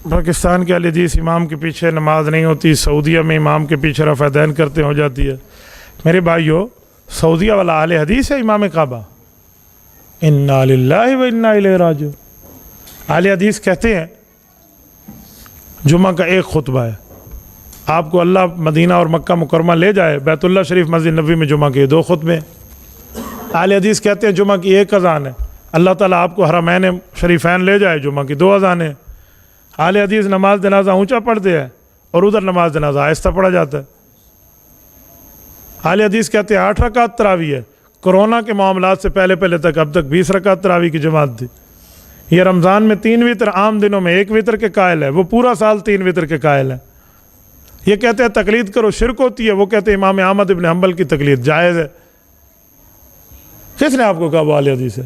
پاکستان کے اہل حدیث امام کے پیچھے نماز نہیں ہوتی، سعودیہ میں امام کے پیچھے رفع دین کرتے ہو جاتی ہے۔ میرے بھائیو، سعودیہ والا اہل حدیث ہے امام کعبہ؟ انا للہ و انا الیہ راجعون۔ اہل حدیث کہتے ہیں جمعہ کا ایک خطبہ ہے، آپ کو اللہ مدینہ اور مکہ مکرمہ لے جائے، بیت اللہ شریف مسجد نبوی میں جمعہ کے 2 خطبے ہیں۔ اہل حدیث کہتے ہیں جمعہ کی 1 اذان ہے، اللہ تعالیٰ آپ کو حرمین شریفین لے جائے، جمعہ کی 2 اذانیں۔ اہل حدیث نماز جنازہ اونچا پڑھتے ہیں اور ادھر نماز جنازہ آہستہ پڑھا جاتا ہے۔ اہل حدیث کہتے ہیں 8 رکعت تراویح ہے، کرونا کے معاملات سے پہلے تک اب تک 20 رکعت تراویح کی جماعت تھی۔ یہ رمضان میں 3 وتر، عام دنوں میں 1 وتر کے قائل ہے، وہ پورا سال 3 وتر کے قائل ہے۔ یہ کہتے ہیں تقلید کرو شرک ہوتی ہے، وہ کہتے ہیں امام احمد ابن حنبل کی تقلید جائز ہے۔ کس نے آپ کو کہا وہ اہل حدیث ہے؟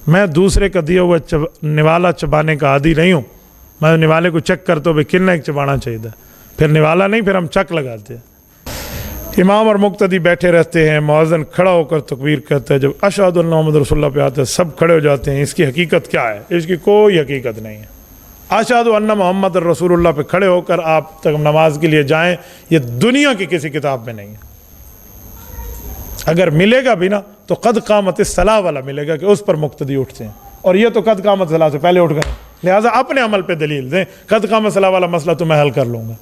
میں دوسرے کا دیا ہوا نوالا چبانے کا عادی نہیں ہوں، میں نوالے کو چیک کرتا ہوں بھائی کن ایک چبانا چاہیے، پھر نوالا نہیں، پھر ہم چک لگاتے ہیں۔ امام اور مقتدی بیٹھے رہتے ہیں، مؤذن کھڑا ہو کر تکبیر کرتا ہے، جب اشہد ان محمد رسول اللہ پہ آتے ہیں سب کھڑے ہو جاتے ہیں۔ اس کی حقیقت کیا ہے؟ اس کی کوئی حقیقت نہیں ہے۔ اشہد ان محمد رسول اللہ پہ کھڑے ہو کر آپ تک نماز کے لیے جائیں، یہ دنیا کی کسی کتاب میں نہیں ہے۔ اگر ملے گا بھی نا تو قد قامت الصلاۃ والا ملے گا کہ اس پر مقتدی اٹھتے ہیں، اور یہ تو قد قامت الصلاۃ سے پہلے اٹھ گئے، لہٰذا اپنے عمل پہ دلیل دیں۔ قد قامت الصلاۃ والا مسئلہ تو میں حل کر لوں گا۔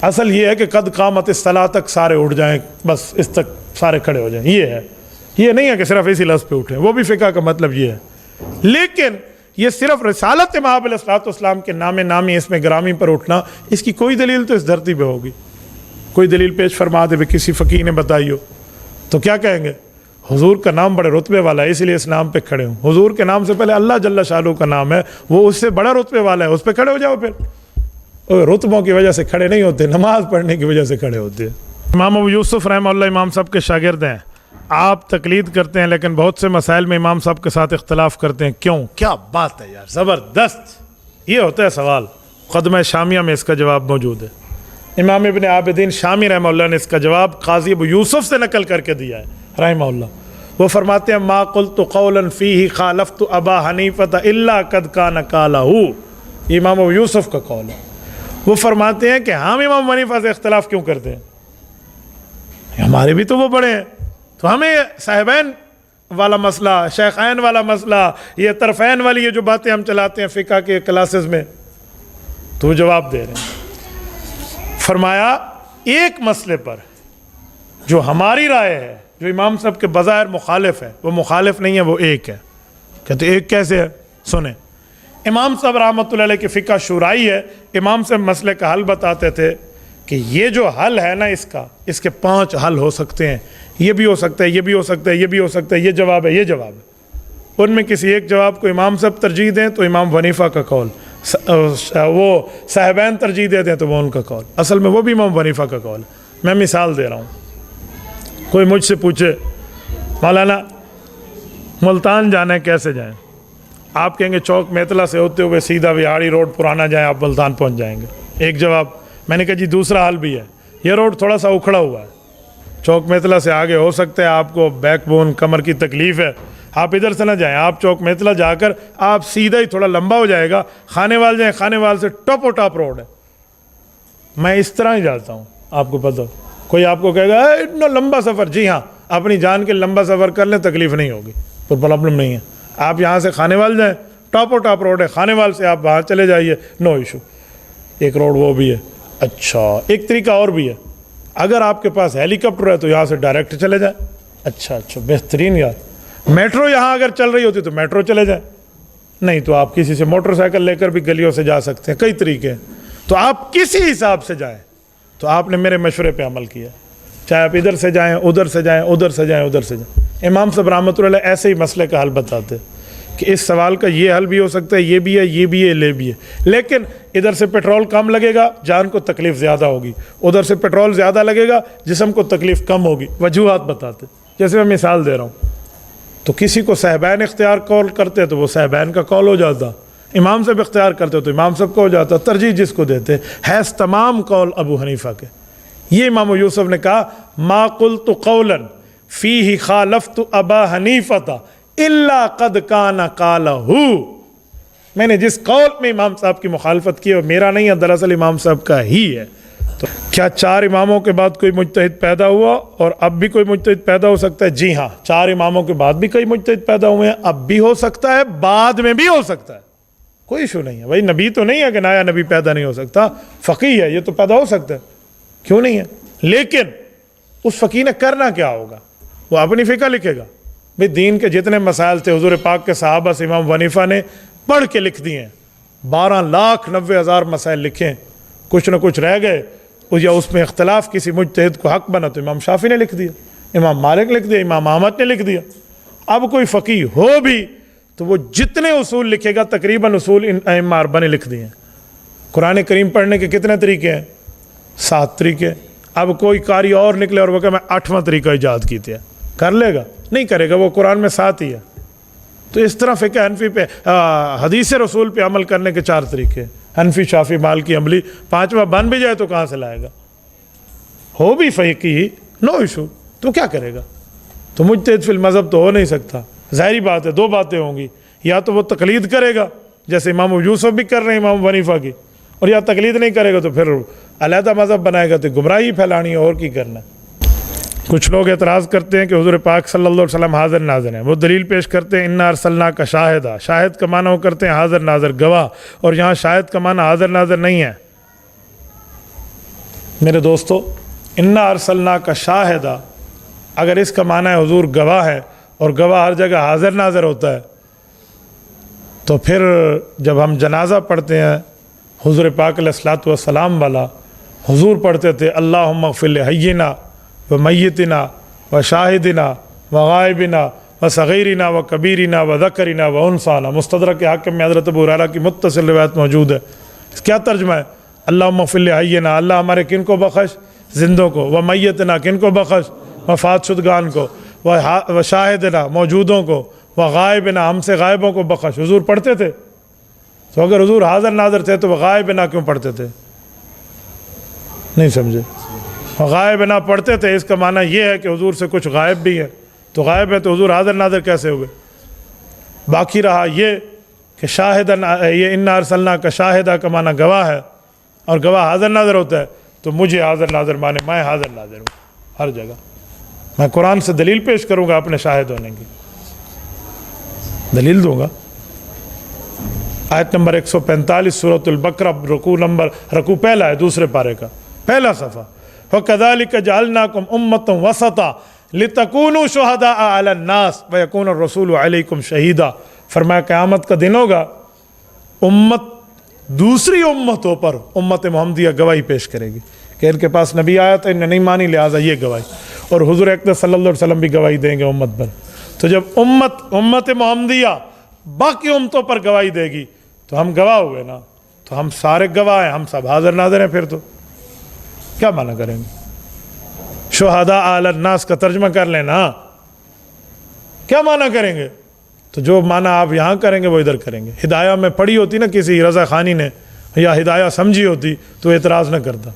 اصل یہ ہے کہ قد قامت الصلاۃ تک سارے اٹھ جائیں، بس اس تک سارے کھڑے ہو جائیں، یہ ہے۔ یہ نہیں ہے کہ صرف اسی لفظ پہ اٹھیں، وہ بھی فقہ کا مطلب یہ ہے۔ لیکن یہ صرف رسالت مآب علیہ الصلوۃ والسلام کے نامی اس میں گرامی پر اٹھنا، اس کی کوئی دلیل تو اس دھرتی پہ ہوگی؟ کوئی دلیل پیش فرما دے، کسی فقیہ نے بتائی ہو تو کیا کہیں گے؟ حضور کا نام بڑے رتبے والا ہے اس لیے اس نام پہ کھڑے ہوں۔ حضور کے نام سے پہلے اللہ جل شانہ کا نام ہے، وہ اس سے بڑا رتبے والا ہے، اس پہ کھڑے ہو جاؤ۔ پھر رتبوں کی وجہ سے کھڑے نہیں ہوتے، نماز پڑھنے کی وجہ سے کھڑے ہوتے ہیں۔ امام ابو یوسف رحمہ اللہ امام صاحب کے شاگرد ہیں، آپ تقلید کرتے ہیں لیکن بہت سے مسائل میں امام صاحب کے ساتھ اختلاف کرتے ہیں، کیوں؟ کیا بات ہے یار، زبردست۔ یہ ہوتا ہے سوال، مقدمہ شامیہ میں اس کا جواب موجود ہے۔ امام ابن عابدین شامی رحمہ اللہ نے اس کا جواب قاضی ابو یوسف سے نقل کر کے دیا ہے رحمہ اللہ۔ وہ فرماتے ہیں ما قلت قولا فیہ خالفت ابا حنیفہ الا قد کان قالہ، یہ امام ابو یوسف کا قول ہے۔ وہ فرماتے ہیں کہ ہم امام حنیفہ سے اختلاف کیوں کرتے ہیں؟ ہمارے بھی تو وہ بڑے ہیں، تو ہمیں صاحبین والا مسئلہ، شیخین والا مسئلہ، یہ طرفین والی یہ جو باتیں ہم چلاتے ہیں فقہ کے کلاسز میں، تو وہ جواب دے رہے ہیں۔ فرمایا ایک مسئلے پر جو ہماری رائے ہے، جو امام صاحب کے بظاہر مخالف ہے، وہ مخالف نہیں ہے، وہ ایک ہے۔ کہتے ایک کیسے ہے؟ سنیں، امام صاحب رحمۃ اللہ علیہ کی فقہ شورائی ہے، امام صاحب مسئلے کا حل بتاتے تھے کہ یہ جو حل ہے نا اس کے 5 حل ہو سکتے ہیں، یہ بھی ہو سکتا ہے، یہ بھی ہو سکتا ہے، یہ بھی ہو سکتا ہے، یہ جواب ہے، یہ جواب ہے۔ ان میں کسی ایک جواب کو امام صاحب ترجیح دیں تو امام حنیفہ کا قول، وہ صاحبین ترجیح دیتے ہیں تو وہ ان کا قول، اصل میں وہ بھی امام حنیفہ کا قول ہے۔ میں مثال دے رہا ہوں، کوئی مجھ سے پوچھے مولانا ملتان جانا ہے کیسے جائیں؟ آپ کہیں گے چوک میتلا سے ہوتے ہوئے سیدھا وہاڑی روڈ پرانا جائیں، آپ ملتان پہنچ جائیں گے، ایک جواب۔ میں نے کہا جی دوسرا حل بھی ہے، یہ روڈ تھوڑا سا اکھڑا ہوا ہے، چوک میتلا سے آگے ہو سکتا ہے آپ کو بیک بون کمر کی تکلیف ہے، آپ ادھر سے نہ جائیں، آپ چوک میتلا جا کر آپ سیدھا ہی تھوڑا لمبا ہو جائے گا، خانے وال جائیں، خانے وال سے ٹاپ و ٹاپ روڈ ہے۔ میں اس طرح ہی جاتا ہوں، آپ کو پتہ، کوئی آپ کو کہے گا اتنا لمبا سفر، جی ہاں اپنی جان کے لمبا سفر کر لیں، تکلیف نہیں ہوگی، کوئی پرابلم نہیں ہے۔ آپ یہاں سے خانے وال جائیں، ٹاپ و ٹاپ روڈ ہے، خانے وال سے آپ وہاں چلے جائیے، نو ایشو۔ ایک روڈ وہ بھی ہے۔ اچھا ایک طریقہ اور بھی ہے، اگر آپ کے پاس ہیلی کاپٹر ہے تو یہاں سے ڈائریکٹ چلے جائیں۔ اچھا بہترین یار، میٹرو یہاں اگر چل رہی ہوتی تو میٹرو چلے جائیں، نہیں تو آپ کسی سے موٹر سائیکل لے کر بھی گلیوں سے جا سکتے ہیں، کئی طریقے ہیں۔ تو آپ کسی حساب سے جائیں، تو آپ نے میرے مشورے پہ عمل کیا، چاہے آپ ادھر سے جائیں، ادھر سے جائیں، ادھر سے جائیں، ادھر سے جائیں۔ امام صاحب رحمۃ اللہ علیہ ایسے ہی مسئلے کا حل بتاتے کہ اس سوال کا یہ حل بھی ہو سکتا ہے، یہ بھی ہے، یہ بھی ہے، یہ بھی ہے، لیکن ادھر سے پیٹرول کم لگے گا، جان کو تکلیف زیادہ ہوگی، ادھر سے پیٹرول زیادہ لگے گا، جسم کو تکلیف کم ہوگی، وجوہات بتاتے۔ جیسے میں مثال دے رہا ہوں، تو کسی کو صاحبین اختیار قول کرتے تو وہ صاحبین کا قول ہو جاتا، امام صاحب اختیار کرتے تو امام صاحب کو ہو جاتا، ترجیح جس کو دیتے حیث تمام قول ابو حنیفہ کے۔ یہ امام یوسف نے کہا ما قلت قولا فیہ خالفت ابا حنیفہ الا قد کان قالہ، میں نے جس قول میں امام صاحب کی مخالفت کی وہ میرا نہیں ہے، دراصل امام صاحب کا ہی ہے۔ تو کیا 4 اماموں کے بعد کوئی مجتہد پیدا ہوا اور اب بھی کوئی مجتہد پیدا ہو سکتا ہے؟ جی ہاں، 4 اماموں کے بعد بھی کئی مجتہد پیدا ہوئے ہیں، اب بھی ہو سکتا ہے، بعد میں بھی ہو سکتا ہے، کوئی ایشو نہیں ہے۔ بھائی نبی تو نہیں ہے کہ نیا نبی پیدا نہیں ہو سکتا، فقیہ ہے، یہ تو پیدا ہو سکتا ہے، کیوں نہیں ہے؟ لیکن اس فقیہ نے کرنا کیا ہوگا؟ وہ اپنی فقہ لکھے گا۔ بھئی دین کے جتنے مسائل تھے حضور پاک کے صحابہ سے امام حنیفہ نے پڑھ کے لکھ دیے ہیں، 12,90,000 مسائل لکھیں، کچھ نہ کچھ رہ گئے یا اس میں اختلاف کسی مجتہد کو حق بنا تو امام شافعی نے لکھ دیا، امام مالک لکھ دیا، امام احمد نے لکھ دیا۔ اب کوئی فقیہ ہو بھی تو وہ جتنے اصول لکھے گا تقریباً اصول ان ائمہ اربعہ نے لکھ دیے ہیں۔ قرآن کریم پڑھنے کے کتنے طریقے ہیں؟ 7 طریقے۔ اب کوئی قاری اور نکلے اور وہ کہ میں 8واں طریقہ ایجاد کیتے ہیں، کر لے گا؟ نہیں کرے گا، وہ قرآن میں 7 ہی ہے۔ تو اس طرح فقہ حنفی پہ حدیث رسول پہ عمل کرنے کے 4 طریقے، حنفی شافعی مالکی حنبلی، 5واں بن بھی جائے تو کہاں سے لائے گا؟ ہو بھی فقیہ نو ایشو، تو کیا کرے گا؟ تو مجتہد فی المذہب تو ہو نہیں سکتا۔ ظاہری بات ہے 2 باتیں ہوں گی، یا تو وہ تقلید کرے گا جیسے امام ابو یوسف بھی کر رہے ہیں امام حنیفہ کی، اور یا تقلید نہیں کرے گا تو پھر علیحدہ مذہب بنائے گا تو گمراہی پھیلانی ہے، اور کی کرنا ہے۔ کچھ لوگ اعتراض کرتے ہیں کہ حضور پاک صلی اللہ علیہ وسلم حاضر ناظر ہیں، وہ دلیل پیش کرتے ہیں انا ارسلناک شاہدا، شاہد کا معنی وہ کرتے ہیں حاضر ناظر گواہ، اور یہاں شاہد کا معنی حاضر ناظر نہیں ہے۔ میرے دوستو، انا ارسلناک شاہدا اگر اس کا معنی ہے حضور گواہ ہے، اور گواہ ہر جگہ حاضر ناظر ہوتا ہے، تو پھر جب ہم جنازہ پڑھتے ہیں حضور پاک علیہ الصلوۃ والسلام والا، حضور پڑھتے تھے اللہم اغفر لحینا و میتنا و شاہدنا و غائبنا و صغیرنا و کبیرنا و ذکرنا و انثانا۔ مستدرک حاکم میں حضرت ابو ہریرہ کی متصل روایت موجود ہے۔ اس کیا ترجمہ ہے؟ اللہم اغفر لحینا، اللہ ہمارے کن کو بخش؟ زندوں کو، و میتنا کن کو بخش؟ وفات شدگان کو، و شاہدنا موجودوں کو، و غائبنا ہم سے غائبوں کو بخش۔ حضور پڑھتے تھے؟ تو اگر حضور حاضر ناظر تھے تو وہ غائبنا کیوں پڑھتے تھے؟ نہیں سمجھے؟ غائب نہ پڑھتے تھے، اس کا معنی یہ ہے کہ حضور سے کچھ غائب بھی ہے، تو غائب ہے تو حضور حاضر ناظر کیسے ہوئے؟ باقی رہا یہ کہ شاہدن، یہ انا ارسلناک شاہدہ کا معنی گواہ ہے، اور گواہ حاضر ناظر ہوتا ہے، تو مجھے حاضر ناظر مانے میں حاضر ناظر ہوں ہر جگہ۔ میں قرآن سے دلیل پیش کروں گا اپنے شاہد ہونے کی، دلیل دوں گا۔ آیت نمبر 145 سورۃ البقرہ، رکوع پہلا ہے 2 پارے کا پہلا صفحہ۔ وَكَذَلِكَ جَعَلْنَاكُمْ أُمَّةً وَسَطًا لِتَكُونُوا شُهَدَاءَ عَلَى النَّاسِ وَيَكُونَ الرَّسُولُ عَلَيْكُمْ شَهِيدًا۔ فرمایا قیامت کا دن ہوگا، امت دوسری امتوں پر امت محمدیہ گواہی پیش کرے گی کہ ان کے پاس نبی آیا تھا، انہیں نہیں مانی، لہٰذا یہ گواہی، اور حضور اقدس صلی اللہ علیہ وسلم بھی گواہی دیں گے امت پر۔ تو جب امت محمدیہ باقی امتوں پر گواہی دے گی تو ہم گواہ ہوئے نا، تو ہم سارے گواہ ہیں، ہم سب حاضر ناظر ہیں۔ پھر تو کیا معنی کریں گے؟ شہداء علی الناس کا ترجمہ کر لینا، کیا معنی کریں گے؟ تو جو معنی آپ یہاں کریں گے وہ ادھر کریں گے۔ ہدایہ میں پڑھی ہوتی نا کسی رضا خانی نے، یا ہدایہ سمجھی ہوتی تو اعتراض نہ کرتا۔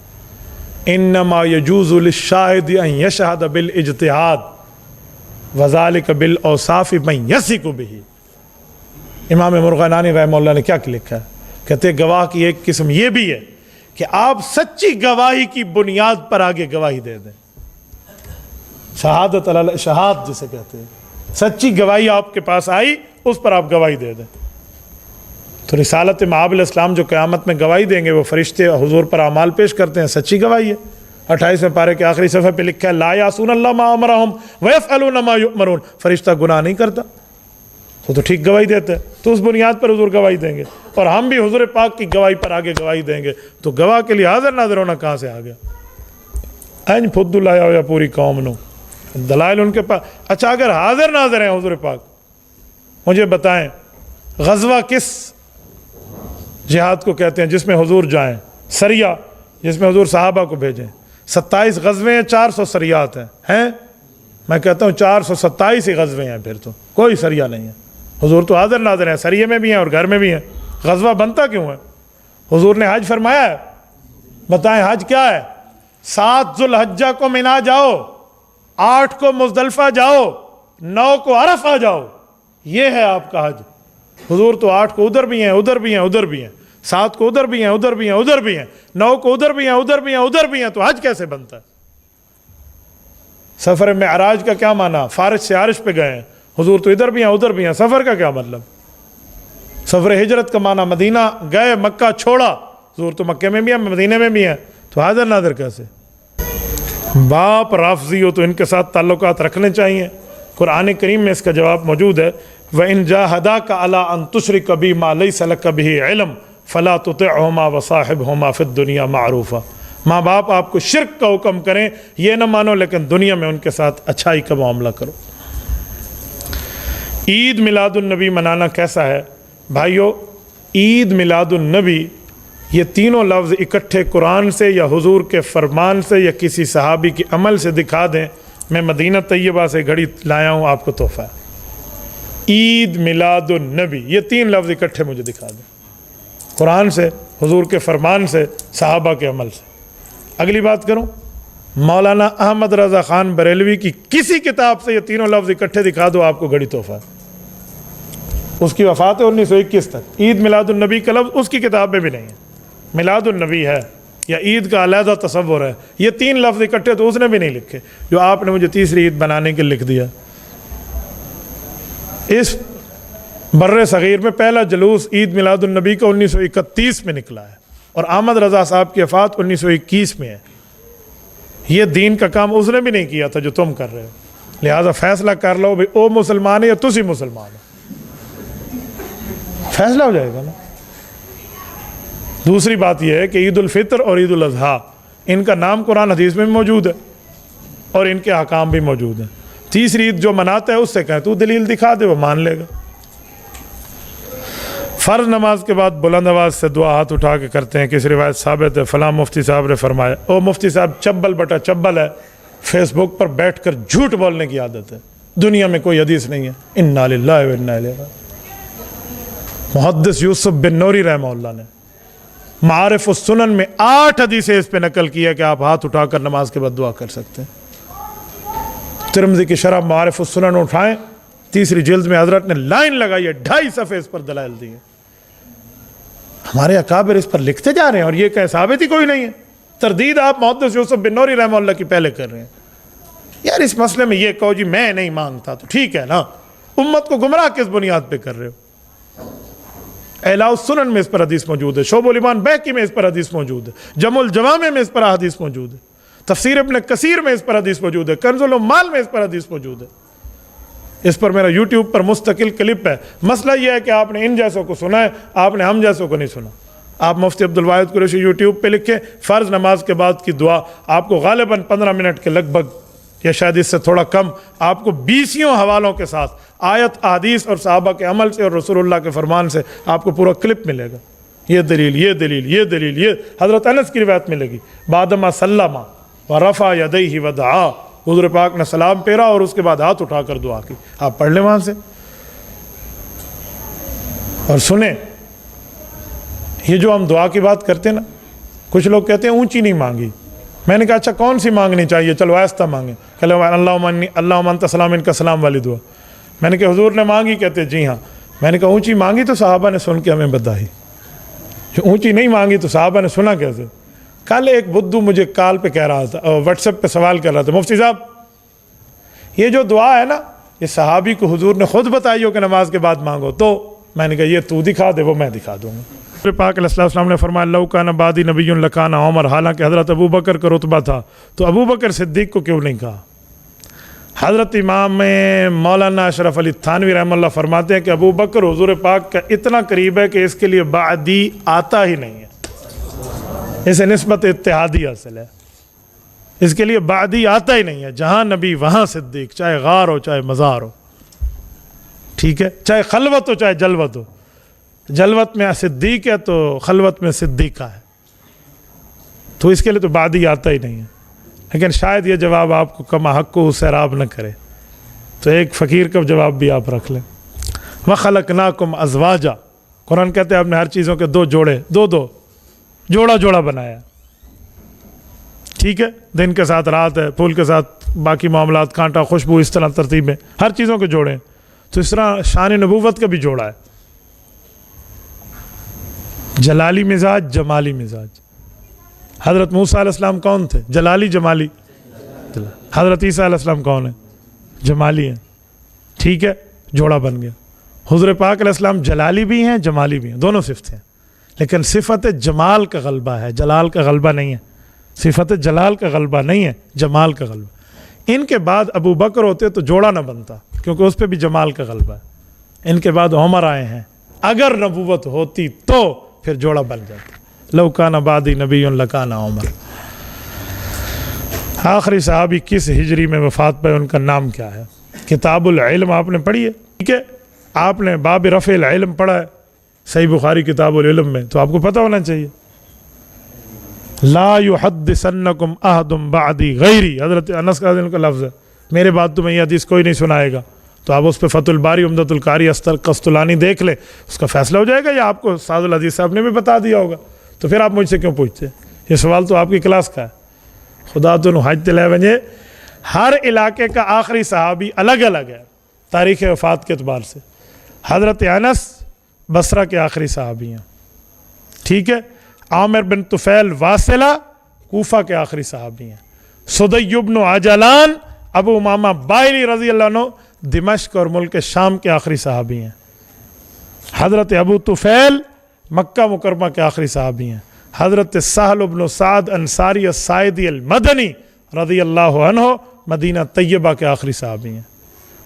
انما یجوز للشاہد ان یشہد بالاجتہاد وذالک بالاوصاف من یثق بہ۔ امام مرغنانی رحمہ اللہ نے کیا لکھا ہے؟ کہتے ہیں گواہ کی ایک قسم یہ بھی ہے کہ آپ سچی گواہی کی بنیاد پر آگے گواہی دے دیں، شہادت شہاد جسے کہتے ہیں، سچی گواہی آپ کے پاس آئی اس پر آپ گواہی دے دیں۔ تو رسالت مآب علیہ السلام جو قیامت میں گواہی دیں گے، وہ فرشتے حضور پر اعمال پیش کرتے ہیں، سچی گواہی ہے۔ 28ویں پارے کے آخری صفحے پہ لکھا ہے لا یعصون اللہ ما امرہم ویفعلون ما یؤمرون، فرشتہ گناہ نہیں کرتا تو ٹھیک گواہی دیتے ہیں، تو اس بنیاد پر حضور گواہی دیں گے، اور ہم بھی حضور پاک کی گواہی پر آگے گواہی دیں گے۔ تو گواہ کے لیے حاضر ناظر ہونا کہاں سے آ گیا؟ این پھدو لایا ہوا پوری قوم نو دلائل ان کے پاس۔ اچھا اگر حاضر ناظر ہیں حضور پاک، مجھے بتائیں غزوہ کس جہاد کو کہتے ہیں جس میں حضور جائیں؟ سریہ، جس میں حضور صحابہ کو بھیجیں۔ 27 غزوے ہیں، 400 سریات ہیں۔ میں کہتا ہوں 427 ہی غزوے ہیں، پھر تو کوئی سریہ نہیں ہے۔ حضور تو حاضر ناظر ہیں، سریے میں بھی ہیں اور گھر میں بھی ہیں۔ غزوہ بنتا کیوں ہے؟ حضور نے حج فرمایا ہے، بتائیں حج کیا ہے؟ 7 ذو الحجہ کو منا جاؤ، 8 کو مزدلفہ جاؤ، 9 کو عرفہ جاؤ، یہ ہے آپ کا حج۔ حضور تو 8 کو ادھر بھی ہیں ادھر بھی ہیں ادھر بھی ہیں، 7 کو ادھر بھی ہیں ادھر بھی ہیں ادھر بھی ہیں، 9 کو ادھر بھی ہیں ادھر بھی ہیں ادھر بھی ہیں، تو حج کیسے بنتا ہے؟ سفر معراج کا کیا معنی؟ فارش سے عرش پہ گئے ہیں، حضور تو ادھر بھی ہیں ادھر بھی ہیں، سفر کا کیا مطلب؟ سفر ہجرت کا معنی مدینہ گئے، مکہ چھوڑا، حضور تو مکے میں بھی ہیں مدینے میں بھی ہیں، تو حاضر ناظر کیسے؟ باپ رافضی ہو تو ان کے ساتھ تعلقات رکھنے چاہیے۔ قرآن کریم میں اس کا جواب موجود ہے، وَإِن جَاهَدَاكَ عَلَىٰ أَن تُشْرِكَ بِي مَا لَيْسَ لَكَ بِهِ عِلْمٌ فَلَا تُطِعْهُمَا وَصَاحِبْهُمَا فِي الدُّنْيَا مَعْرُوفًا۔ ماں باپ آپ کو شرک کا حکم کریں یہ نہ مانو، لیکن دنیا میں ان کے ساتھ اچھائی کا معاملہ کرو۔ عید میلاد النبی منانا کیسا ہے؟ بھائیو، عید میلاد النبی یہ تینوں لفظ اکٹھے قرآن سے یا حضور کے فرمان سے یا کسی صحابی کے عمل سے دکھا دیں، میں مدینہ طیبہ سے گھڑی لایا ہوں آپ کو تحفہ ہے۔ عید میلاد النبی یہ 3 لفظ اکٹھے مجھے دکھا دیں، قرآن سے، حضور کے فرمان سے، صحابہ کے عمل سے۔ اگلی بات کروں، مولانا احمد رضا خان بریلوی کی کسی کتاب سے یہ تینوں لفظ اکٹھے دکھا دو، آپ کو گھڑی تحفہ ہے۔ اس کی وفات ہے 1921 تک، عید میلاد النبی کا لفظ اس کی کتاب میں بھی نہیں ہے، میلاد النبی ہے یا عید کا علیحدہ تصور ہے، یہ 3 لفظ اکٹھے تو اس نے بھی نہیں لکھے جو آپ نے مجھے تیسری عید بنانے کے لکھ دیا۔ اس بر صغیر میں پہلا جلوس عید میلاد النبی کا 1931 میں نکلا ہے، اور احمد رضا صاحب کی وفات 1921 میں ہے۔ یہ دین کا کام اس نے بھی نہیں کیا تھا جو تم کر رہے ہو، لہذا فیصلہ کر لو بھائی او مسلمان ہے یا تسی مسلمان ہو، فیصلہ ہو جائے گا نا۔ دوسری بات یہ ہے کہ عید الفطر اور عید الاضحیٰ ان کا نام قرآن حدیث میں بھی موجود ہے اور ان کے احکام بھی موجود ہیں۔ تیسری عید جو مناتا ہے اس سے کہیں تو دلیل دکھا دے، وہ مان لے گا۔ فرض نماز کے بعد بلند آواز سے دعا ہاتھ اٹھا کے کرتے ہیں، کسی روایت ثابت ہے، فلاں مفتی صاحب نے فرمایا۔ او مفتی صاحب چبل بٹا چبل ہے، فیس بک پر بیٹھ کر جھوٹ بولنے کی عادت ہے، دنیا میں کوئی حدیث نہیں ہے۔ انا للہ و انا الیہ راجعون۔ محدث یوسف بن نوری رحمہ اللہ نے معارف السنن میں 8 حدیثیں اس پہ نقل کی ہے کہ آپ ہاتھ اٹھا کر نماز کے بعد دعا کر سکتے ہیں۔ ترمذی کی شرح معارف السنن اٹھائیں، 3 جلد میں حضرت نے لائن لگائی ہے، 2.5 صفحے اس پر دلائل دی ہیں۔ ہمارے اکابر اس پر لکھتے جا رہے ہیں اور یہ کہ ثابت ہی کوئی نہیں ہے۔ تردید آپ محدث یوسف بن نوری رحمہ اللہ کی پہلے کر رہے ہیں۔ یار اس مسئلے میں یہ کہو جی میں نہیں مانگتا تو ٹھیک ہے نا، امت کو گمراہ کس بنیاد پہ کر رہے ہو؟ اعلاء السنن میں اس پر حدیث موجود ہے، شعب الایمان بہقی میں اس پر حدیث موجود ہے، جمع الجوامع میں اس پر حدیث موجود ہے، تفسیر ابن کثیر میں اس پر حدیث موجود ہے، کنز العمال میں اس پر حدیث موجود ہے۔ اس پر میرا یوٹیوب پر مستقل کلپ ہے۔ مسئلہ یہ ہے کہ آپ نے ان جیسوں کو سنا ہے، آپ نے ہم جیسوں کو نہیں سنا۔ آپ مفتی عبدالواحد قریشی یوٹیوب پہ لکھیں فرض نماز کے بعد کی دعا، آپ کو غالباً 15 منٹ کے لگ بھگ یا شاید اس سے تھوڑا کم، آپ کو 20 حوالوں کے ساتھ آیت احادیث اور صحابہ کے عمل سے اور رسول اللہ کے فرمان سے آپ کو پورا کلپ ملے گا۔ یہ دلیل یہ دلیل یہ دلیل، یہ حضرت انس کی روایت ملے گی، بعدما سلم ورفع یدیہ ودعا، حضور پاک نے سلام پھیرا اور اس کے بعد ہاتھ اٹھا کر دعا کی۔ آپ پڑھ لیں وہاں سے اور سنیں۔ یہ جو ہم دعا کی بات کرتے ہیں نا، کچھ لوگ کہتے ہیں اونچی نہیں مانگی۔ میں نے کہا اچھا کون سی مانگنی چاہیے؟ چلو آہستہ مانگیں، کہ اللہم انت سلام ان کا سلام والی دعا۔ میں نے کہا حضور نے مانگی؟ کہتے جی ہاں۔ میں نے کہا اونچی مانگی تو صحابہ نے سن کے ہمیں بتائی، جو اونچی نہیں مانگی تو صحابہ نے سنا کیسے؟ کل ایک بدھو مجھے کال پہ کہہ رہا تھا، واٹس ایپ پہ سوال کر رہا تھا، مفتی صاحب یہ جو دعا ہے نا یہ صحابی کو حضور نے خود بتائی ہو کہ نماز کے بعد مانگو، تو میں نے کہا یہ تو دکھا دے، وہ میں دکھا دوں گا۔ حضور پاک علیہ السلام نے فرمایا لو کان بعدی نبی لکان عمر، حالانکہ حضرت ابو بکر کا رتبہ تھا تو ابو بکر صدیق کو کیوں نہیں کہا؟ حضرت امام مولانا اشرف علی تھانوی رحمہ اللہ فرماتے ہیں کہ ابو بکر حضور پاک کا اتنا قریب ہے کہ اس کے لیے بعدی آتا ہی نہیں ہے، اسے نسبت اتحادی حاصل ہے، اس کے لیے بعدی آتا ہی نہیں ہے۔ جہاں نبی وہاں صدیق، چاہے غار ہو چاہے مزار ہو، ٹھیک ہے، چاہے خلوت ہو چاہے جلوت ہو، جلوت میں صدیق ہے تو خلوت میں صدیقہ ہے، تو اس کے لیے تو بعدی آتا ہی نہیں ہے۔ لیکن شاید یہ جواب آپ کو کما حق کو سیراب نہ کرے، تو ایک فقیر کا جواب بھی آپ رکھ لیں۔ وَخَلَقْنَاكُمْ أَزْوَاجًا، قرآن کہتے ہیں آپ نے ہر چیزوں کے 2 جوڑے، جوڑا جوڑا بنایا، ٹھیک ہے، دن کے ساتھ رات ہے، پھول کے ساتھ باقی معاملات، کانٹا خوشبو، اس طرح ترتیب میں ہر چیزوں کے جوڑے ہیں، تو اس طرح شان نبوت کا بھی جوڑا ہے۔ جلالی مزاج، جمالی مزاج. حضرت موسیٰ علیہ السلام کون تھے؟ جلالی جمالی. حضرت عیسیٰ علیہ السلام کون ہیں؟ جمالی ہیں. ٹھیک ہے، جوڑا بن گیا. حضور پاک علیہ السلام جلالی بھی ہیں جمالی بھی ہیں، دونوں صفتیں ہیں، لیکن صفت جمال کا غلبہ ہے، جلال کا غلبہ نہیں ہے. صفت جلال کا غلبہ نہیں ہے، جمال کا غلبہ. ان کے بعد ابو بکر ہوتے تو جوڑا نہ بنتا، کیونکہ اس پہ بھی جمال کا غلبہ ہے. ان کے بعد عمر آئے ہیں، اگر نبوت ہوتی تو پھر جوڑا بن جاتا. لو کان بعدی نبی لکان عمر. آخری صحابی کس ہجری میں وفات پہ، ان کا نام کیا ہے؟ کتاب العلم آپ نے پڑھی ہے، ٹھیک ہے، آپ نے باب رفع العلم پڑھا ہے صحیح بخاری کتاب العلم میں، تو آپ کو پتہ ہونا چاہیے. لا یحدثنکم احد بعدی غیری، حضرت انس کا لفظ ہے، میرے بعد تمہیں یہ حدیث کوئی نہیں سنائے گا. تو آپ اس پہ فتح الباری عمدۃ القاری قسطلانی دیکھ لیں، اس کا فیصلہ ہو جائے گا. یا آپ کو سعد العزیز صاحب نے بھی بتا دیا ہوگا، تو پھر آپ مجھ سے کیوں پوچھتے؟ یہ سوال تو آپ کی کلاس کا ہے. خدا تو حج لے ونجے. ہر علاقے کا آخری صحابی الگ الگ ہے تاریخ وفات کے اعتبار سے. حضرت انس بصرہ کے آخری صحابی ہیں، ٹھیک ہے. عامر بن طفیل واصلہ کوفہ کے آخری صحابی ہیں. سدی بن عجلان ابو امامہ باہلی رضی اللہ عنہ دمشق اور ملک شام کے آخری صحابی ہیں. حضرت ابو طفیل مکہ مکرمہ کے آخری صحابی ہیں. حضرت سہل بن سعد انصاری الساعدی المدنی رضی اللہ عنہ مدینہ طیبہ کے آخری صحابی ہیں.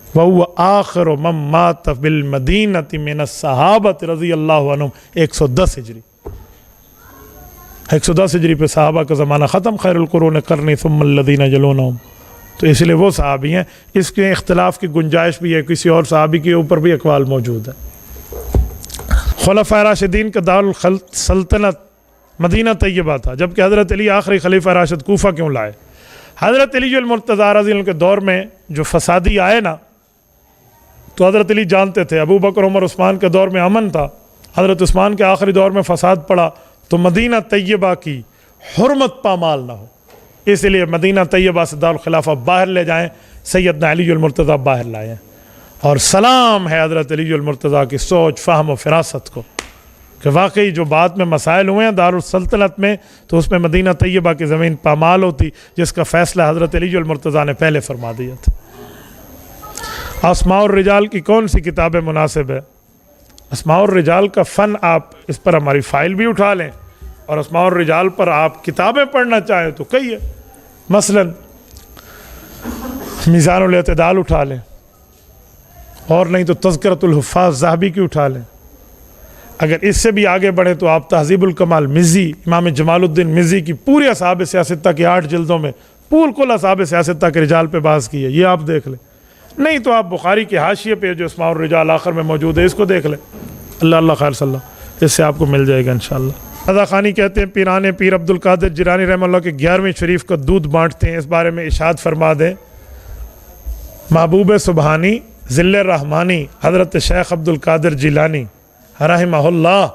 وَهُوَ آخر من مات بالمدینة من الصحابة رضی اللہ عنہم. 110 ہجری، 110 ہجری پہ صحابہ کا زمانہ ختم. خیر القرون قرنی ثم الذین یلونہم. تو اس لیے وہ صحابی ہیں. اس کے اختلاف کی گنجائش بھی ہے، کسی اور صحابی کے اوپر بھی اقوال موجود ہے. خلفاء راشدین کا دارالسلطنت مدینہ طیبہ تھا، جبکہ حضرت علی آخری خلیفہ راشد کوفہ کیوں لائے؟ حضرت علی المرتضیٰ رضی اللہ عنہ کے دور میں جو فسادی آئے نا، تو حضرت علی جانتے تھے. ابو بکر عمر عثمان کے دور میں امن تھا، حضرت عثمان کے آخری دور میں فساد پڑا، تو مدینہ طیبہ کی حرمت پامال نہ ہو، اس لیے مدینہ طیبہ سے دارالخلافہ باہر لے جائیں. سیدنا علی المرتضیٰ باہر لائے ہیں، اور سلام ہے حضرت علی المرتضیٰ کی سوچ، فہم و فراست کو، کہ واقعی جو بات میں مسائل ہوئے ہیں دارالسلطنت میں، تو اس میں مدینہ طیبہ کی زمین پامال ہوتی، جس کا فیصلہ حضرت علی المرتضیٰ نے پہلے فرما دیا تھا. اسماء الرجال کی کون سی کتابیں مناسب ہے؟ اسماء الرجال کا فن، آپ اس پر ہماری فائل بھی اٹھا لیں، اور اسماء الرجال پر آپ کتابیں پڑھنا چاہیں تو کئی ہے. مثلا میزان الاعتدال اٹھا لیں، اور نہیں تو تذکرۃ الحفاظ ذہبی کی اٹھا لیں. اگر اس سے بھی آگے بڑھیں تو آپ تہذیب الکمال مزی، امام جمال الدین مزی کی پوری اصحاب سیاستہ کی 8 جلدوں میں کل اصحاب سیاستہ کے رجال پہ بحث کی ہے، یہ آپ دیکھ لیں. نہیں تو آپ بخاری کے حاشیے پہ جو اسماء الرجال آخر میں موجود ہے اس کو دیکھ لیں. اللہ خیر صلی اللہ، اس سے آپ کو مل جائے گا انشاءاللہ. رضا خانی کہتے ہیں پیرانے پیر عبد القادر جیلانی رحمہ اللہ کے 11ویں شریف کا دودھ بانٹتے ہیں، اس بارے میں ارشاد فرما دیں. محبوب سبحانی ذل الرحمانی حضرت شیخ عبد القادر جیلانی رحمہ اللہ،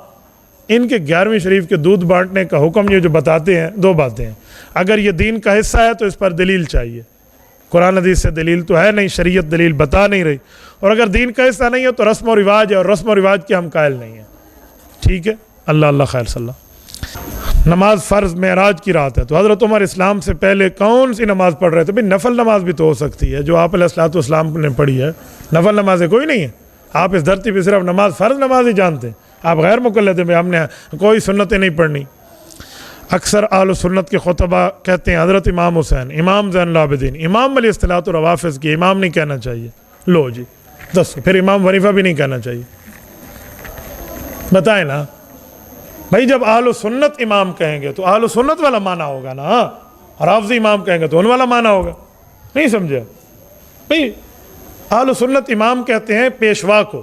ان کے 11ویں شریف کے دودھ بانٹنے کا حکم یہ جو بتاتے ہیں، 2 باتیں ہیں. اگر یہ دین کا حصہ ہے تو اس پر دلیل چاہیے. قرآن حدیث سے دلیل تو ہے نہیں، شریعت دلیل بتا نہیں رہی. اور اگر دین کا حصہ نہیں ہے تو رسم و رواج ہے، اور رسم و رواج کے ہم قائل نہیں ہیں. ٹھیک ہے، اللہ خیر صلی اللہ. نماز فرض معراج کی رات ہے، تو حضرت عمر اسلام سے پہلے کون سی نماز پڑھ رہے تھے؟ بھئی نفل نماز بھی تو ہو سکتی ہے جو آپ علیہ الصلوۃ والسلام نے پڑھی ہے. نفل نمازیں کوئی نہیں ہے. آپ اس دھرتی پہ صرف نماز فرض نماز ہی جانتے ہیں. آپ غیر مقلد ہیں، ہم نے کوئی سنتیں نہیں پڑھنی. اکثر اہل سنت کے خطبہ کہتے ہیں حضرت امام حسین، امام زین العابدین، امام علیہ الصلوۃ والروافظ کی امام نہیں کہنا چاہیے. لو جی دس، پھر امام حنیفہ بھی نہیں کہنا چاہیے. بتائیں نا بھائی، جب اہل سنت امام کہیں گے تو اہل سنت والا معنی ہوگا نا، اور رافضی امام کہیں گے تو ان والا معنی ہوگا. نہیں سمجھے بھائی؟ اہل سنت امام کہتے ہیں پیشوا کو،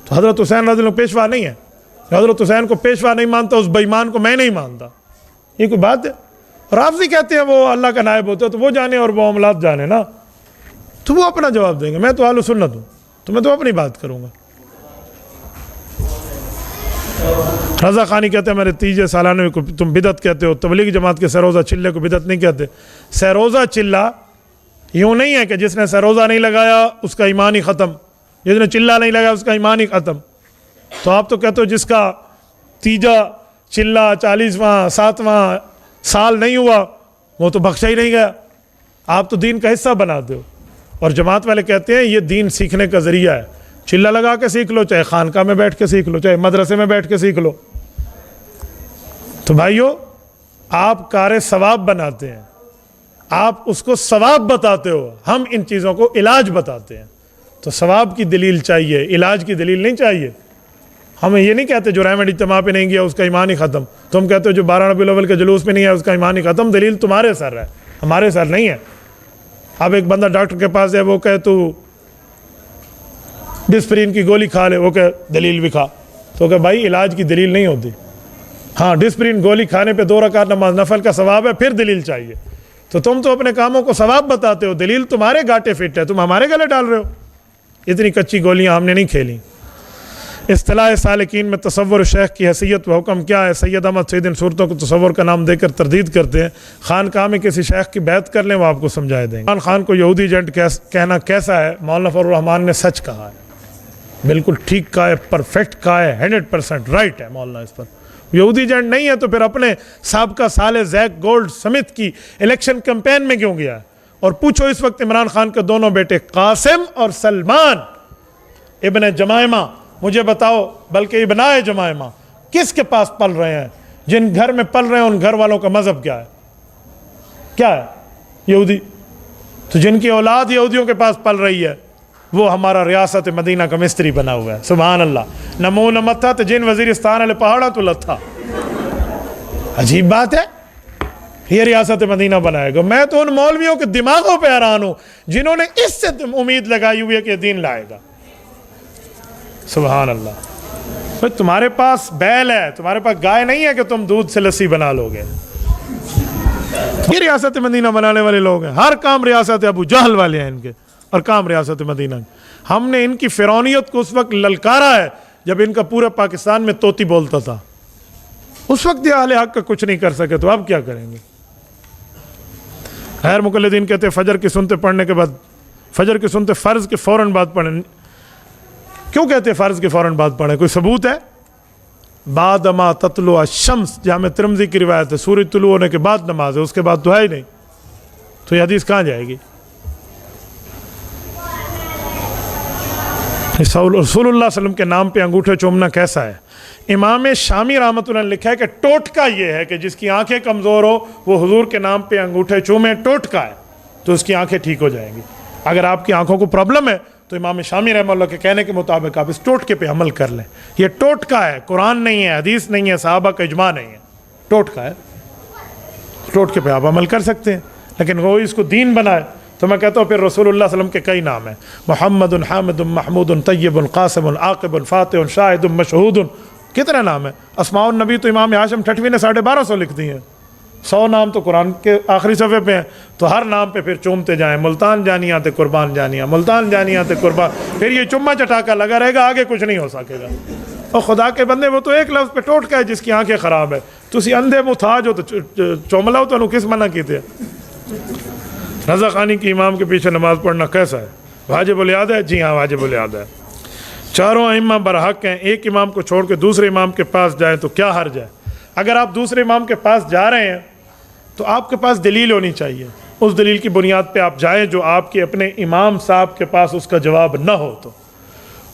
تو حضرت حسین رضی اللہ عنہ پیشوا نہیں ہے. حضرت حسین کو پیشوا نہیں مانتا، اس بے ایمان کو میں نہیں مانتا. یہ کوئی بات ہے؟ رافضی کہتے ہیں وہ اللہ کا نائب ہوتا ہے، تو وہ جانے اور وہ معاملات جانے نا، تو وہ اپنا جواب دیں گے. میں تو اہل سنت ہوں، تو میں تو اپنی بات کروں گا. رضا خانی کہتے ہیں میرے تیجے سالانہ کو تم بدعت کہتے ہو. تبلیغی جماعت کے سروزہ چلے کو بدعت نہیں کہتے. سروزہ چلہ یوں نہیں ہے کہ جس نے سروزہ نہیں لگایا اس کا ایمان ہی ختم، جس نے چلہ نہیں لگایا اس کا ایمان ہی ختم. تو آپ تو کہتے ہو جس کا تیجا چلا 40واں 7واں سال نہیں ہوا وہ تو بخشا ہی نہیں گیا. آپ تو دین کا حصہ بناتے ہو. اور جماعت والے کہتے ہیں یہ دین سیکھنے کا ذریعہ ہے. چلا لگا کے سیکھ لو, چاہے خانقاہ میں بیٹھ کے سیکھ لو, چاہے مدرسے میں بیٹھ کے سیکھ لو. تو بھائیو آپ کار ثواب بناتے ہیں, آپ اس کو ثواب بتاتے ہو, ہم ان چیزوں کو علاج بتاتے ہیں. تو ثواب کی دلیل چاہیے, علاج کی دلیل نہیں چاہیے. ہم یہ نہیں کہتے جو رحمت اجتماع پہ نہیں گیا اس کا ایمان ہی ختم. تم کہتے ہو جو 12 ربیع الاول کے جلوس پہ نہیں ہے اس کا ایمان ہی ختم. دلیل تمہارے سر ہے, ہمارے سر نہیں ہے. اب ایک بندہ ڈاکٹر کے پاس ہے, وہ کہے تو ڈسپرین کی گولی کھا لے, وہ کہ دلیل بھی کھا. تو کہ بھائی علاج کی دلیل نہیں ہوتی. ہاں ڈسپرین گولی کھانے پہ 2 رکعت نماز نفل کا ثواب ہے, پھر دلیل چاہیے. تو تم تو اپنے کاموں کو ثواب بتاتے ہو, دلیل تمہارے گاٹے فٹ ہے, تم ہمارے گلے ڈال رہے ہو. اتنی کچی گولیاں ہم نے نہیں کھیلی. اصطلاح سالکین میں تصور شیخ کی حیثیت و حکم کیا ہے؟ سید احمد سعید ان صورتوں کو تصور کا نام دے کر تردید کرتے ہیں. خانقاہ میں کسی شیخ کی بیعت کر لیں, وہ آپ کو سمجھائے دیں گے. عمران خان کو یہودی ایجنٹ کہنا کیسا ہے؟ مولانا فضل الرحمان نے سچ کہا ہے, بالکل ٹھیک کہا ہے, پرفیکٹ کہا ہے, 100% رائٹ ہے مولانا اس پر. یہودی ایجنٹ نہیں ہے تو پھر اپنے سابقہ سالے زیک گولڈ سمتھ کی الیکشن کیمپین میں کیوں گیا ہے؟ اور پوچھو اس وقت عمران خان کے دونوں بیٹے قاسم اور سلمان ابن جمائمہ, مجھے بتاؤ, بلکہ ابنائے جمائمہ کس کے پاس پل رہے ہیں؟ جن گھر میں پل رہے ہیں ان گھر والوں کا مذہب کیا ہے؟ کیا ہے؟ یہودی. تو جن کی اولاد یہودیوں کے پاس پل رہی ہے وہ ہمارا ریاست مدینہ کا مستری بنا ہوا ہے. سبحان اللہ. نمو نمتھا تو جن وزیرستان والے پہاڑا تو لتھا. عجیب بات ہے, یہ ریاست مدینہ بنائے گا. میں تو ان مولویوں کے دماغوں پہ حیران ہوں جنہوں نے اس سے امید لگائی ہوئی ہے کہ دین لائے گا. سبحان اللہ. بھئی تمہارے پاس بیل ہے, تمہارے پاس گائے نہیں ہے کہ تم دودھ سے لسی بنا لو گے. یہ ریاست مدینہ بنانے والے لوگ ہیں. ہر کام ریاست ابو جہل والے ہیں ان کے, اور کام ریاست مدینہ. ہم نے ان کی فرعونیت کو اس وقت للکارا ہے جب ان کا پورے پاکستان میں طوطی بولتا تھا. اس وقت یہ اہل حق کا کچھ نہیں کر سکے, تو اب کیا کریں گے؟ غیر مقلدین کہتے ہیں فجر کی سنتے پڑھنے کے بعد, فجر کی سنتے فرض کے فوراً بعد پڑھیں. کیوں کہتے ہیں فرض کے فوراً بعد پڑھیں؟ کوئی ثبوت ہے؟ بعد ما تطلع الشمس, جامع ترمذی کی روایت ہے, سورج طلوع ہونے کے بعد نماز ہے, اس کے بعد تو ہے ہی نہیں. تو یہ حدیث کہاں جائے گی؟ رسول اللہ صلی اللہ علیہ وسلم کے نام پہ انگوٹھے چومنا کیسا ہے؟ امام شامی رحمۃ اللہ نے لکھا ہے کہ ٹوٹکا یہ ہے کہ جس کی آنکھیں کمزور ہو وہ حضور کے نام پہ انگوٹھے چومے, ٹوٹکا ہے, تو اس کی آنکھیں ٹھیک ہو جائیں گی. اگر آپ کی آنکھوں کو پرابلم ہے تو امام شامی رحمۃ اللہ کے کہنے کے مطابق آپ اس ٹوٹکے پہ عمل کر لیں. یہ ٹوٹکا ہے, قرآن نہیں ہے, حدیث نہیں ہے, صحابہ کا اجماع نہیں ہے, ٹوٹکا ہے. ٹوٹکے پہ آپ عمل کر سکتے ہیں, لیکن وہ اس کو دین بنائے. تو میں کہتا ہوں پھر رسول اللہ صلی اللہ علیہ وسلم کے کئی نام ہیں, محمد, حامد, محمود, طیب, قاسم, عاقب, فاتح, شاہد, مشہود. کتنے نام ہیں؟ اسماء النبی تو امام ہاشم ٹھٹوی نے 1250 لکھ دی ہیں. 100 نام تو قرآن کے آخری صفحے پہ ہیں. تو ہر نام پہ پھر چومتے جائیں, ملتان جانیاں تے قربان جانیاں, ملتان جانیاں تے قربان. پھر یہ چما چٹاکا لگا رہے گا, آگے کچھ نہیں ہو سکے گا. اور خدا کے بندے وہ تو ایک لفظ پہ ٹوٹکا ہے جس کی آنکھیں خراب ہے. تسی اندھے منہ تھا جو تو چوملاؤ تو کس منع کیتے. رضا خانی کی امام کے پیچھے نماز پڑھنا کیسا ہے؟ واجب الیاد ہے؟ جی ہاں واجب الیاد ہے. چاروں ائمہ برحق ہیں, ایک امام کو چھوڑ کے دوسرے امام کے پاس جائیں تو کیا حرج ہے؟ اگر آپ دوسرے امام کے پاس جا رہے ہیں تو آپ کے پاس دلیل ہونی چاہیے. اس دلیل کی بنیاد پہ آپ جائیں جو آپ کے اپنے امام صاحب کے پاس اس کا جواب نہ ہو تو.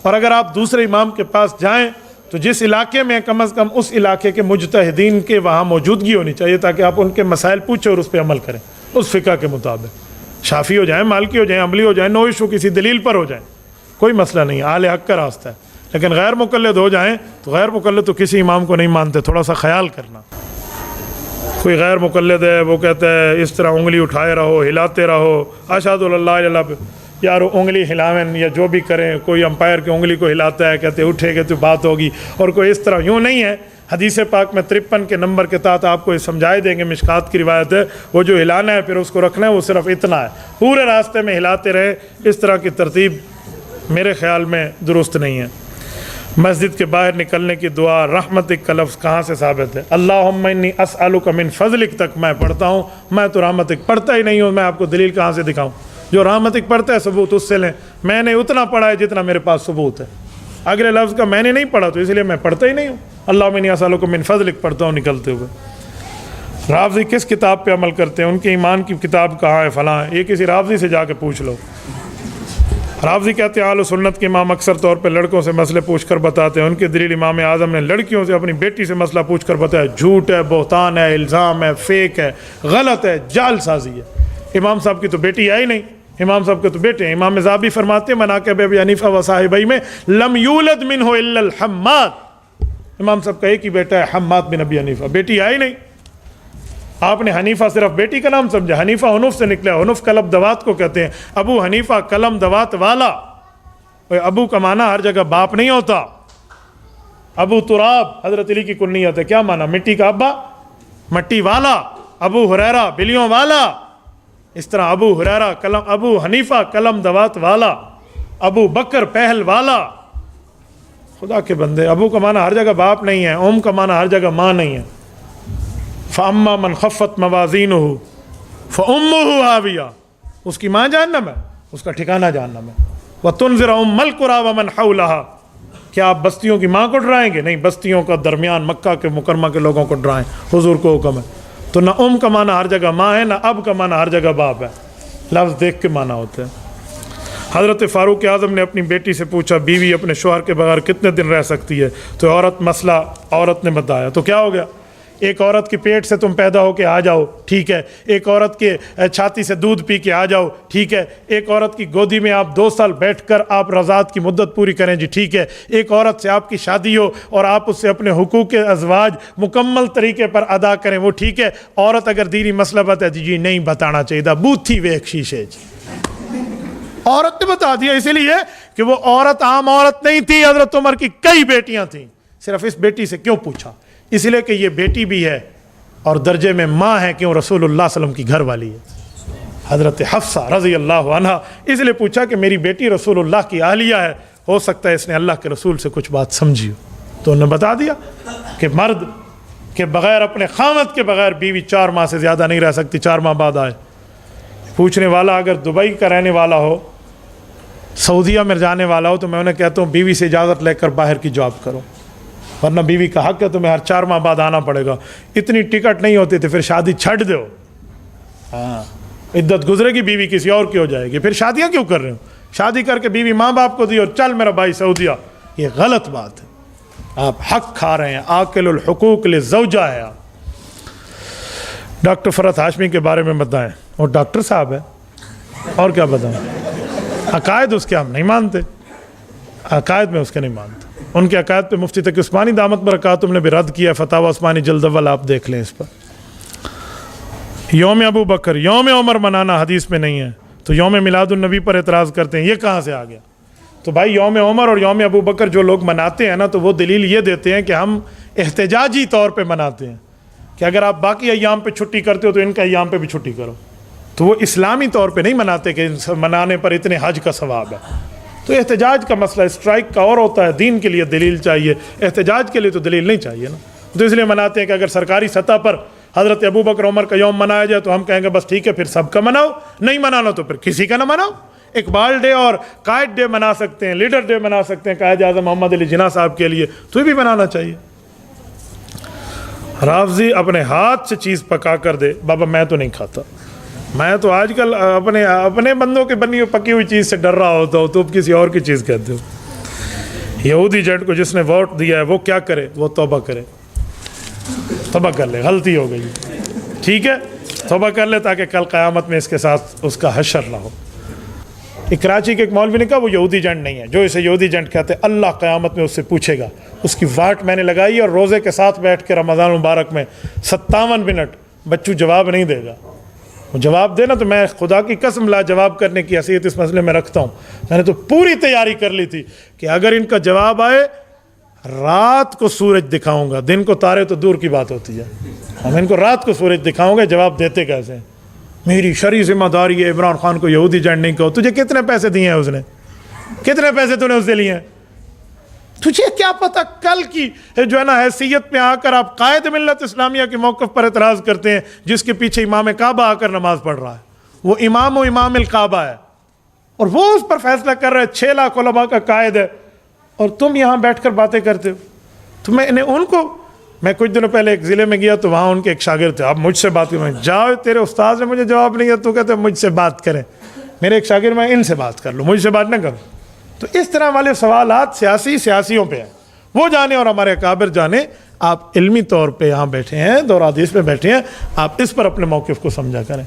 اور اگر آپ دوسرے امام کے پاس جائیں تو جس علاقے میں کم از کم اس علاقے کے مجتہدین کے وہاں موجودگی ہونی چاہیے تاکہ آپ ان کے مسائل پوچھیں اور اس پہ عمل کریں اس فقہ کے مطابق. شافی ہو جائیں, مالکی ہو جائیں, عملی ہو جائیں, نو ایشو, کسی دلیل پر ہو جائیں, کوئی مسئلہ نہیں, اہل حق کا راستہ ہے. لیکن غیر مقلد ہو جائیں تو غیر مقلد تو کسی امام کو نہیں مانتے, تھوڑا سا خیال کرنا. کوئی غیر مقلد ہے وہ کہتا ہے اس طرح انگلی اٹھائے رہو, ہلاتے رہو, اشہد اللہ الہ الا اللہ, یار انگلی ہلاویں یا جو بھی کریں. کوئی امپائر کی انگلی کو ہلاتا ہے, کہتے اٹھے گے تو بات ہوگی, اور کوئی اس طرح. یوں نہیں ہے. حدیث پاک میں 53 کے نمبر کے تحت آپ کو یہ سمجھائے دیں گے, مشکات کی روایت ہے, وہ جو ہلانا ہے پھر اس کو رکھنا ہے وہ صرف اتنا ہے, پورے راستے میں ہلاتے رہے. اس طرح کی ترتیب میرے خیال میں درست نہیں ہے. مسجد کے باہر نکلنے کی دعا رحمتک کا لفظ کہاں سے ثابت ہے؟ اللہم انی اسألک من فضلک تک میں پڑھتا ہوں, میں تو رحمتک پڑھتا ہی نہیں ہوں. میں آپ کو دلیل کہاں سے دکھاؤں؟ جو رحمتک پڑھتا ہے ثبوت اس سے لیں. میں نے اتنا پڑھا ہے جتنا میرے پاس ثبوت ہے. اگلے لفظ کا میں نے نہیں پڑھا تو اس لیے میں پڑھتا ہی نہیں ہوں. اللہم انی اسألک من فضلک پڑھتا ہوں نکلتے ہوئے. رافضی کس کتاب پہ عمل کرتے ہیں, ان کے ایمان کی کتاب کہاں ہے, فلاں ہے, یہ کسی رافضی سے جا کے پوچھ لو. رافضی کہتے ہیں اہل سنت کے امام اکثر طور پہ لڑکوں سے مسئلے پوچھ کر بتاتے ہیں. ان کے دلیل امام اعظم نے لڑکیوں سے اپنی بیٹی سے مسئلہ پوچھ کر بتایا. جھوٹ ہے, بہتان ہے, الزام ہے, فیک ہے, غلط ہے, جعل سازی ہے. امام صاحب کی تو بیٹی ہے ہی نہیں, امام صاحب کے تو بیٹے ہیں. امام ذہبی فرماتے ہیں مناقب ابی حنیفہ و صاحبئی میں لم یولد منہ الا الحماد. امام صاحب کا ایک ہی بیٹا ہے حماد بن ابی حنیفہ, بیٹی ہے ہی نہیں. آپ نے حنیفہ صرف بیٹی کا نام سمجھا. حنیفہ حنف سے نکلا, حنف قلم دوات کو کہتے ہیں. ابو حنیفہ قلم دوات والا. ابو کا معنی ہر جگہ باپ نہیں ہوتا. ابو تراب حضرت علی کی کنیت ہے, کیا معنی؟ مٹی کا ابا, مٹی والا. ابو ہریرہ بلیوں والا. اس طرح ابو ہریرہ قلم, ابو حنیفہ قلم دوات والا. ابو بکر پہل والا. خدا کے بندے, ابو کا معنی ہر جگہ باپ نہیں ہے, ام کا معنی ہر جگہ ماں نہیں ہے. فَأَمَّا مَنْ خَفَّتْ مَوَازِينُهُ فَأُمُّهُ هَاوِيَةٌ, اس کی ماں جہنم ہے, اس کا ٹھکانہ جہنم ہے. وَتُنذِرَ أُمَّ الْقُرَىٰ وَمَنْ حَوْلَهَا, کیا آپ بستیوں کی ماں کو ڈرائیں گے؟ نہیں, بستیوں کا درمیان مکہ کے مکرمہ کے لوگوں کو ڈرائیں, حضور کو حکم ہے. تو نہ ام کا معنی ہر جگہ ماں ہے, نہ اب کا معنی ہر جگہ باپ ہے. لفظ دیکھ کے معنی ہوتے ہیں. حضرت فاروق اعظم نے اپنی بیٹی سے پوچھا بیوی اپنے شوہر کے بغیر کتنے دن رہ سکتی ہے؟ تو مسئلہ عورت نے بتایا. تو کیا ہو گیا؟ ایک عورت کے پیٹ سے تم پیدا ہو کے آ جاؤ, ٹھیک ہے. ایک عورت کے چھاتی سے دودھ پی کے آ جاؤ, ٹھیک ہے. ایک عورت کی گودی میں آپ 2 سال بیٹھ کر آپ رضاعت کی مدت پوری کریں, جی ٹھیک ہے. ایک عورت سے آپ کی شادی ہو اور آپ اس سے اپنے حقوق ازواج مکمل طریقے پر ادا کریں, وہ ٹھیک ہے. عورت اگر دینی مسئلہ بتائے جی نہیں بتانا چاہیے تھا, بوتھی ویک شیشے جی. عورت نے بتا دیا, اسی لیے کہ وہ عورت عام عورت نہیں تھی. حضرت عمر کی کئی بیٹیاں تھیں, صرف اس بیٹی سے کیوں پوچھا؟ اس لیے کہ یہ بیٹی بھی ہے اور درجے میں ماں ہے, کیوں؟ رسول اللہ صلی اللہ علیہ وسلم کی گھر والی ہے حضرت حفصہ رضی اللہ عنہا. اس لیے پوچھا کہ میری بیٹی رسول اللہ کی اہلیہ ہے, ہو سکتا ہے اس نے اللہ کے رسول سے کچھ بات سمجھی ہو. تو انہوں نے بتا دیا کہ مرد کے بغیر, اپنے خامد کے بغیر بیوی 4 ماہ سے زیادہ نہیں رہ سکتی, 4 ماہ بعد آئے. پوچھنے والا اگر دبئی کا رہنے والا ہو, سعودیہ میں جانے والا ہو, تو میں انہیں کہتا ہوں بیوی سے اجازت لے کر باہر کی جاب کرو, ورنہ بیوی کا حق ہے تمہیں ہر 4 ماہ بعد آنا پڑے گا. اتنی ٹکٹ نہیں ہوتی تھی, پھر شادی چھٹ دو. ہاں, عدت گزرے گی, بیوی کسی اور کی ہو جائے گی, پھر شادیاں کیوں کر رہے ہو؟ شادی کر کے بیوی ماں باپ کو دی اور چل میرا بھائی سعودیہ, یہ غلط بات ہے. آپ حق کھا رہے ہیں, آکل الحقوق للزوجہ ہے آپ. ڈاکٹر فرحت ہاشمی کے بارے میں بتائیں, وہ ڈاکٹر صاحب ہے, اور کیا بتائیں. عقائد اس کے ہم نہیں مانتے, عقائد میں اس کے نہیں مانتے. ان کے عقائد پہ مفتی تقی عثمانی دامت برکاتہم نے بھی رد کیا. فتاوی عثمانی جلد اول آپ دیکھ لیں اس پر. یوم ابو بکر, یوم عمر منانا حدیث میں نہیں ہے, تو یوم میلاد النبی پر اعتراض کرتے ہیں, یہ کہاں سے آ گیا؟ تو بھائی یوم عمر اور یوم ابو بکر جو لوگ مناتے ہیں نا, تو وہ دلیل یہ دیتے ہیں کہ ہم احتجاجی طور پہ مناتے ہیں, کہ اگر آپ باقی ایام پہ چھٹی کرتے ہو تو ان کا ایام پہ بھی چھٹی کرو. تو وہ اسلامی طور پہ نہیں مناتے کہ منانے پر اتنے حج کا ثواب ہے. تو احتجاج کا مسئلہ اسٹرائک کا اور ہوتا ہے, دین کے لیے دلیل چاہیے, احتجاج کے لیے تو دلیل نہیں چاہیے نا. تو اس لیے مناتے ہیں کہ اگر سرکاری سطح پر حضرت ابو بکر عمر کا یوم منایا جائے تو ہم کہیں گے بس ٹھیک ہے, پھر سب کا مناؤ, نہیں منانا تو پھر کسی کا نہ مناؤ. اقبال ڈے اور قائد ڈے منا سکتے ہیں, لیڈر ڈے منا سکتے ہیں قائد اعظم محمد علی جناح صاحب کے لیے, تو یہ بھی منانا چاہیے. رافضی اپنے ہاتھ سے چیز پکا کر دے, بابا میں تو نہیں کھاتا, میں تو آج کل اپنے بندوں کے بنی ہوئی پکی ہوئی چیز سے ڈر رہا ہوتا ہوں, تو اب کسی اور کی چیز کہتے ہو. یہودی جٹ کو جس نے ووٹ دیا ہے وہ کیا کرے؟ وہ توبہ کرے, توبہ کر لے, غلطی ہو گئی, ٹھیک ہے, توبہ کر لے تاکہ کل قیامت میں اس کے ساتھ اس کا حشر نہ ہو. کراچی کے ایک مولوی نے کہا وہ یہودی جنٹ نہیں ہے, جو اسے یہودی جنٹ کہتے ہیں اللہ قیامت میں اس سے پوچھے گا. اس کی واٹ میں نے لگائی اور روزے کے ساتھ بیٹھ کے رمضان مبارک میں 57 منٹ بچوں جواب نہیں دے گا. وہ جواب دے نا تو میں خدا کی قسم لا جواب کرنے کی حیثیت اس مسئلے میں رکھتا ہوں. میں نے تو پوری تیاری کر لی تھی کہ اگر ان کا جواب آئے رات کو سورج دکھاؤں گا, دن کو تارے تو دور کی بات ہوتی ہے, ہم ان کو رات کو سورج دکھاؤں گے, جواب دیتے کیسے ہیں. میری شرعی ذمہ داری ہے عمران خان کو یہودی جنٹ نہیں کہو. تجھے کتنے پیسے دیے ہیں اس نے, کتنے پیسے تو نے اس سے لیے ہیں؟ تجھے کیا پتا کل کی جو ہے نا حیثیت میں آ کر آپ قائد ملت اسلامیہ کے موقف پر اعتراض کرتے ہیں, جس کے پیچھے امام کعبہ آ کر نماز پڑھ رہا ہے, وہ امام الکعبہ ہے, اور وہ اس پر فیصلہ کر رہے 6 لاکھ علماء کا قائد ہے, اور تم یہاں بیٹھ کر باتیں کرتے ہو. تو میں کچھ دنوں پہلے ایک ضلع میں گیا تو وہاں ان کے ایک شاگرد تھے. اب مجھ سے بات کریں, جاؤ تیرے استاد نے مجھے جواب نہیں دیا, تو کہتے مجھ سے بات کریں. میرے ایک شاگرد, میں ان سے بات کر لوں, مجھ سے بات نہ کروں. تو اس طرح والے سوالات سیاسیوں پہ ہیں, وہ جانے اور ہمارے اکابر جانے. آپ علمی طور پہ یہاں بیٹھے ہیں, دور حدیث میں بیٹھے ہیں, آپ اس پر اپنے موقف کو سمجھا کریں.